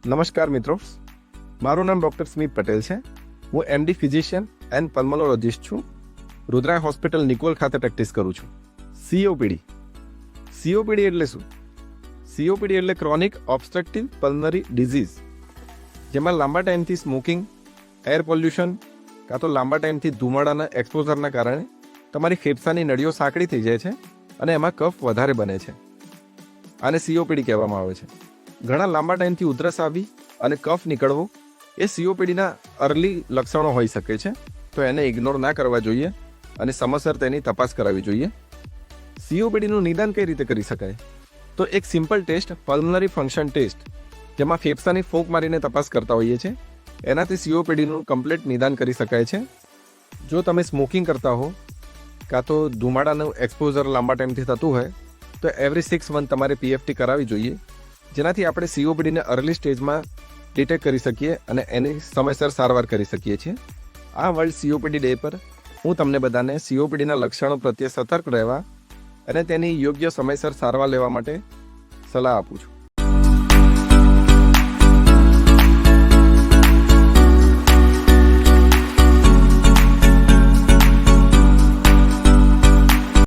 નમસ્કાર મિત્રો, મારું નામ ડૉક્ટર સ્મિત પટેલ છે. હું એમડી ફિઝિશિયન એન્ડ પલ્મોનોલોજિસ્ટ છું. રુદ્રાય હોસ્પિટલ નિકોલ ખાતે પ્રેક્ટિસ કરું છું. સીઓપીડી એટલે શું? સીઓપીડી એટલે ક્રોનિક ઓબ્સ્ટ્રક્ટિવ પલ્મનરી ડિઝીઝ, જેમાં લાંબા ટાઈમથી સ્મોકિંગ, એર પોલ્યુશન કાં તો લાંબા ટાઈમથી ધુમાડાના એક્સપોઝરના કારણે તમારી ફેફસાની નળીઓ સાંકડી થઈ જાય છે અને એમાં કફ વધારે બને છે. આને સીઓપીડી કહેવામાં આવે છે. ઘણા લાંબા ટાઈમથી ઉધરસ આવી અને કફ નીકળવો એ સીઓપીડીના અર્લી લક્ષણો હોઈ શકે છે, તો એને ઇગ્નોર ના કરવા જોઈએ અને સમયસર તેની તપાસ કરાવવી જોઈએ. સીઓપીડીનું નિદાન કઈ રીતે કરી શકાય? તો એક simple test, pulmonary function test, જેમાં ફેફસાની ફૂંક મારીને તપાસ કરતા હોઈએ છીએ, એનાથી સીઓપીડીનું કમ્પ્લીટ નિદાન કરી શકાય છે. જો તમે સ્મોકિંગ કરતા હો કાં તો ધુમાડાનું એક્સપોઝર લાંબા ટાઈમથી થતું હોય તો એવરી 6 મંથ તમારે પીએફટી કરાવવી જોઈએ, જેનાથી આપણે સીઓપીડીને અર્લી સ્ટેજમાં ડિટેક્ટ કરી શકીએ અને એની સમયસર સારવાર કરી શકીએ છીએ. આ વર્લ્ડ સીઓપીડી ડે પર હું તમને બધાને સીઓપીડીના લક્ષણો પ્રત્યે સતર્ક રહેવા અને તેની યોગ્ય સમયસર સારવાર લેવા માટે સલાહ આપું છું.